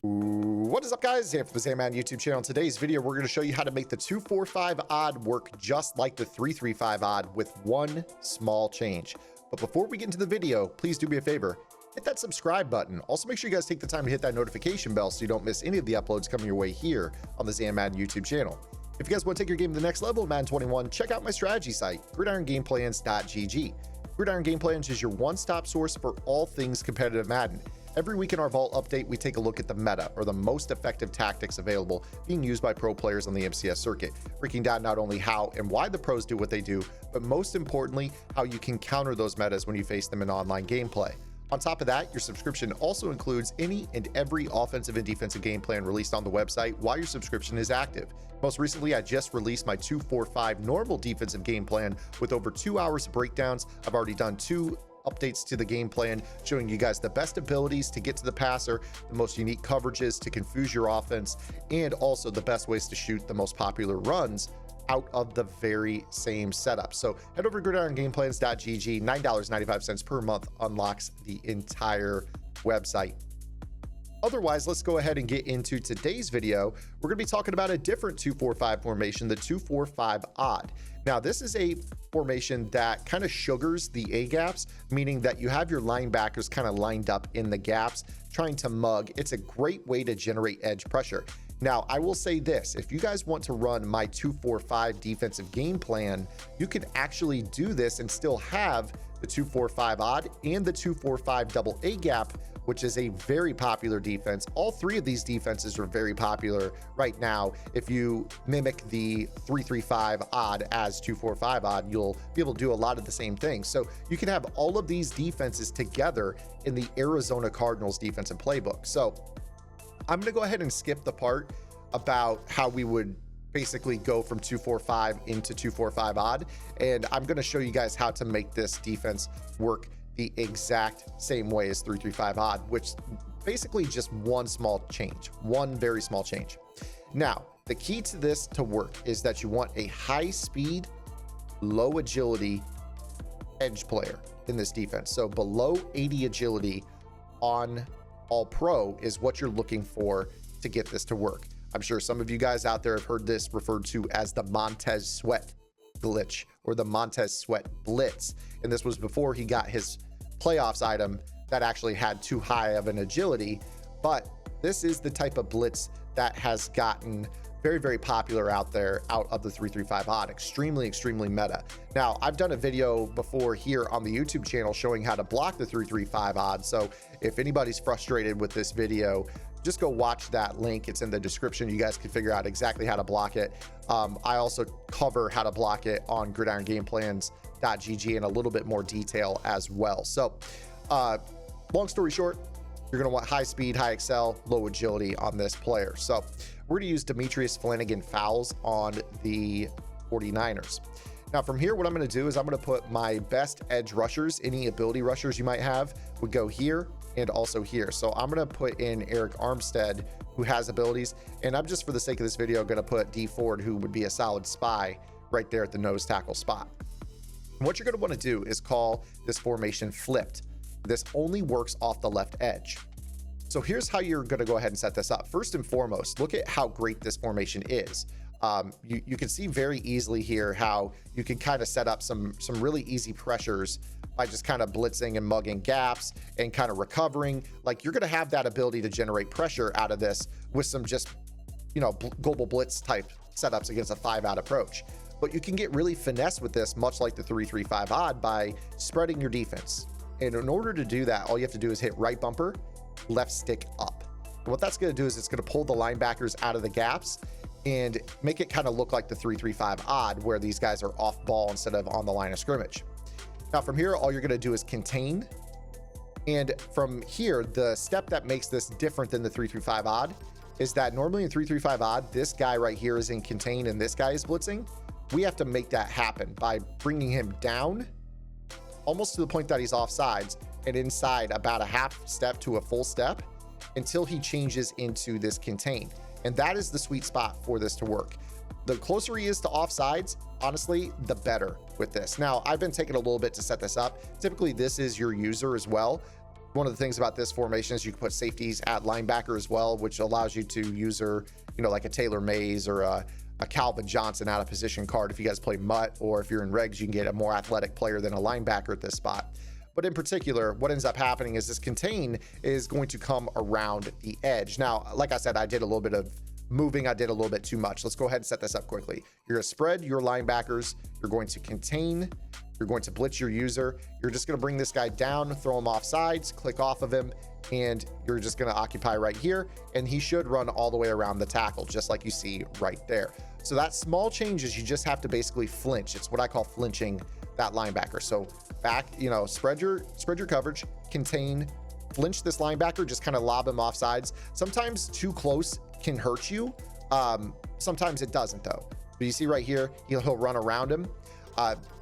What is up, guys? Zan from the Madden YouTube channel. In today's video, we're going to show you how to make the 245 odd work just like the 335 odd with one small change. But before we get into the video, please do me a favor, hit that subscribe button. Also, make sure you guys take the time to hit that notification bell so you don't miss any of the uploads coming your way here on the Zan Madden YouTube channel. If you guys want to take your game to the next level in Madden 21, check out my strategy site, gridirongameplans.gg. Gridiron Game Plans is your one-stop source for all things competitive Madden. Every week in our Vault update, we take a look at the meta, or the most effective tactics available being used by pro players on the MCS circuit, breaking down not only how and why the pros do what they do, but most importantly, how you can counter those metas when you face them in online gameplay. On top of that, your subscription also includes any and every offensive and defensive game plan released on the website while your subscription is active. Most recently, I just released my 245 normal defensive game plan with over 2 hours of breakdowns. I've already done 2 updates to the game plan, showing you guys the best abilities to get to the passer, the most unique coverages to confuse your offense, and also the best ways to shoot the most popular runs out of the very same setup. So head over to gridirongameplans.gg. $9.95 per month unlocks the entire website. Otherwise, let's go ahead and get into today's video. We're going to be talking about a different 245 formation, the 245 odd. Now, this is a formation that kind of sugars the A gaps, meaning that you have your linebackers kind of lined up in the gaps, trying to mug. It's a great way to generate edge pressure. Now, I will say this, if you guys want to run my 245 defensive game plan, you can actually do this and still have the 245 odd and the 245 double A gap, which is a very popular defense. All 3 of these defenses are very popular right now. If you mimic the 335 odd as 245 odd, you'll be able to do a lot of the same things. So you can have all of these defenses together in the Arizona Cardinals defensive playbook. So I'm going to go ahead and skip the part about how we would basically go from 245 into 245 odd, and I'm going to show you guys how to make this defense work the exact same way as 335 odd, which basically just one small change, one very small change. Now, the key to this to work is that you want a high speed, low agility edge player in this defense. So below 80 agility on all pro is what you're looking for to get this to work. I'm sure some of you guys out there have heard this referred to as the Montez Sweat glitch or the Montez Sweat blitz. And this was before he got his playoffs item that actually had too high of an agility. But this is the type of blitz that has gotten very, very popular out there, out of the 335 odd. Extremely meta. Now, I've done a video before here on the YouTube channel showing how to block the 335 odd. So if anybody's frustrated with this video, just go watch that link. It's in the description. You guys can figure out exactly how to block it. I also cover how to block it on gridirongameplans.gg in a little bit more detail as well. So long story short, you're going to want high speed, high excel, low agility on this player. So we're going to use Demetrius Flanagan fouls on the 49ers. Now from here, what I'm going to do is I'm going to put my best edge rushers, any ability rushers you might have, would go here and also here. So I'm going to put in Eric Armstead, who has abilities, and I'm just, for the sake of this video, going to put D Ford, who would be a solid spy right there at the nose tackle spot. And what you're going to want to do is call this formation flipped. This only works off the left edge. So here's how you're going to go ahead and set this up. First and foremost, look at how great this formation is. You can see very easily here how you can kind of set up some really easy pressures by just kind of blitzing and mugging gaps and kind of recovering. Like, you're going to have that ability to generate pressure out of this with some just, global blitz type setups against a 5-out approach. But you can get really finesse with this, much like the 335 odd, by spreading your defense. And in order to do that, all you have to do is hit right bumper, left stick up. And what that's going to do is it's going to pull the linebackers out of the gaps and make it kind of look like the 335 odd, where these guys are off ball instead of on the line of scrimmage. Now from here, all you're going to do is contain. And from here, the step that makes this different than the 335 odd is that normally in 335 odd, this guy right here is in contain and this guy is blitzing. We have to make that happen by bringing him down almost to the point that he's offsides and inside about a half step to a full step until he changes into this contain. And that is the sweet spot for this to work. The closer he is to offsides, honestly, the better with this. Now, I've been taking a little bit to set this up. Typically, this is your user as well. One of the things about this formation is you can put safeties at linebacker as well, which allows you to user, like a Taylor Mays or a Calvin Johnson out of position card if you guys play MUT, or if you're in regs, you can get a more athletic player than a linebacker at this spot. But in particular, what ends up happening is this contain is going to come around the edge. Now, like I said, I did a little bit of moving. I did a little bit too much. Let's go ahead and set this up quickly. You're going to spread your linebackers. You're going to contain. You're going to blitz your user. You're just going to bring this guy down, throw him off sides, click off of him, and you're just going to occupy right here. And he should run all the way around the tackle, just like you see right there. So that small changes, you just have to basically flinch. It's what I call flinching that linebacker. So back, spread your coverage, contain, flinch this linebacker, just kind of lob him off sides. Sometimes too close can hurt you. Sometimes it doesn't though. But you see right here, he'll run around him.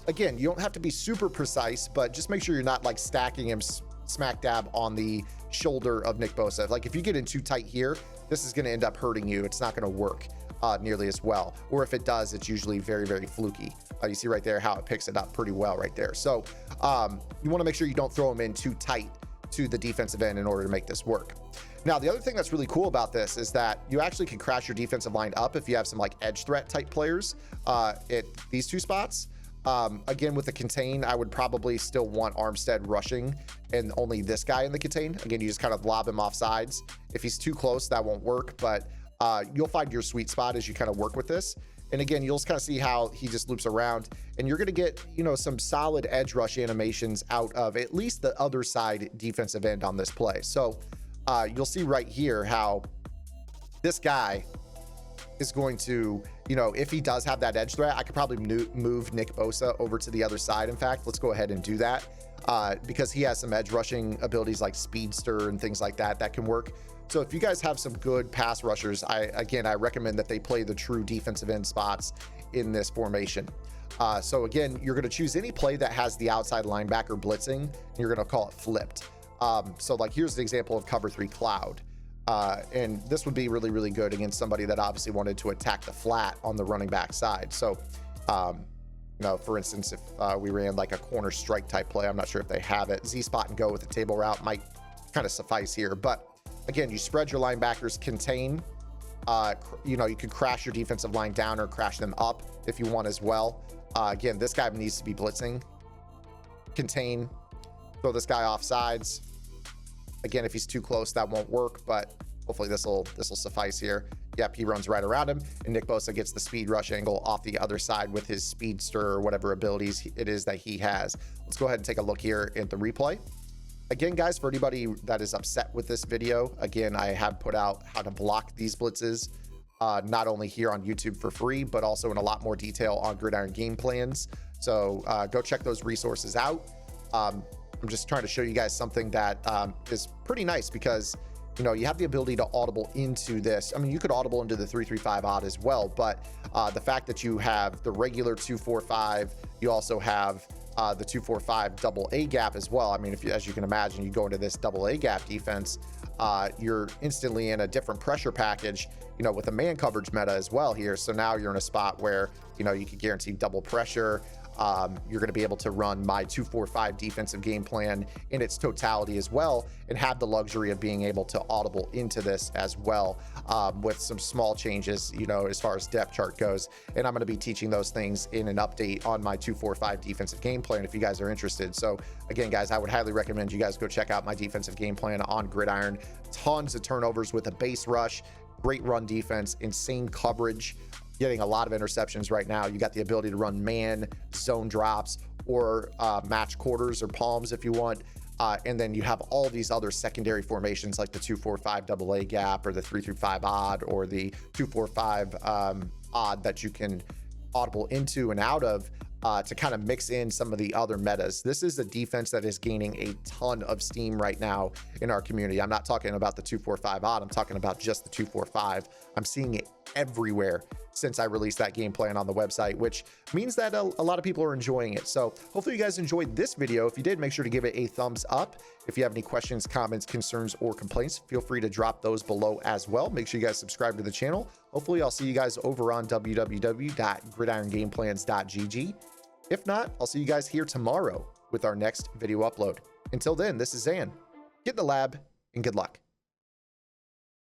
Again, you don't have to be super precise, but just make sure you're not like stacking him smack dab on the shoulder of Nick Bosa. Like if you get in too tight here, this is going to end up hurting you. It's not going to work nearly as well. Or if it does, it's usually very, very fluky. You see right there how it picks it up pretty well right there. So you want to make sure you don't throw him in too tight to the defensive end in order to make this work. Now, the other thing that's really cool about this is that you actually can crash your defensive line up if you have some like edge threat type players at these two spots. Again, with the contain, I would probably still want Armstead rushing and only this guy in the contain. Again, you just kind of lob him off sides. If he's too close, that won't work, but you'll find your sweet spot as you kind of work with this. And again, you'll just kind of see how he just loops around, and you're going to get, some solid edge rush animations out of at least the other side defensive end on this play. So you'll see right here how this guy is going to, if he does have that edge threat, I could probably move Nick Bosa over to the other side. In fact, let's go ahead and do that because he has some edge rushing abilities like speedster and things like that that can work. So if you guys have some good pass rushers, I recommend that they play the true defensive end spots in this formation. So again, you're going to choose any play that has the outside linebacker blitzing, and you're going to call it flipped. So like here's the example of cover 3 cloud. And this would be really, really good against somebody that obviously wanted to attack the flat on the running back side. So, for instance, if we ran like a corner strike type play, I'm not sure if they have it. Z spot and go with the table route might kind of suffice here. But again, you spread your linebackers, contain. You could crash your defensive line down or crash them up if you want as well. Again, this guy needs to be blitzing. Contain. Throw this guy off sides. Again, if he's too close, that won't work, but hopefully this will suffice here. Yep, he runs right around him, and Nick Bosa gets the speed rush angle off the other side with his speedster or whatever abilities it is that he has. Let's go ahead and take a look here at the replay. Again, guys, for anybody that is upset with this video, again, I have put out how to block these blitzes, not only here on YouTube for free, but also in a lot more detail on Gridiron Game Plans. So go check those resources out. I'm just trying to show you guys something that is pretty nice because, you have the ability to audible into this. I mean, you could audible into the 335 odd as well, but the fact that you have the regular 245, you also have the 245 double A gap as well. I mean, as you can imagine, you go into this double A gap defense, you're instantly in a different pressure package, with a man coverage meta as well here. So now you're in a spot where, you can guarantee double pressure. You're going to be able to run my 245 defensive game plan in its totality as well, and have the luxury of being able to audible into this as well, with some small changes, as far as depth chart goes. And I'm going to be teaching those things in an update on my 245 defensive game plan if you guys are interested. So again, guys, I would highly recommend you guys go check out my defensive game plan on Gridiron. Tons of turnovers with a base rush, great run defense, insane coverage, getting a lot of interceptions right now. You got the ability to run man, zone drops, or match quarters or palms if you want. And then you have all these other secondary formations like the 245 double A gap or the 335 odd or the 245 odd that you can audible into and out of to kind of mix in some of the other metas. This is a defense that is gaining a ton of steam right now in our community. I'm not talking about the 245 odd. I'm talking about just the 245. I'm seeing it everywhere since I released that game plan on the website, which means that a lot of people are enjoying it. So hopefully you guys enjoyed this video. If you did, make sure to give it a thumbs up. If you have any questions, comments, concerns, or complaints, feel free to drop those below as well. Make sure you guys subscribe to the channel. Hopefully I'll see you guys over on www.gridirongameplans.gg. If not, I'll see you guys here tomorrow with our next video upload. Until then, this is Zan. get in the lab, and good luck.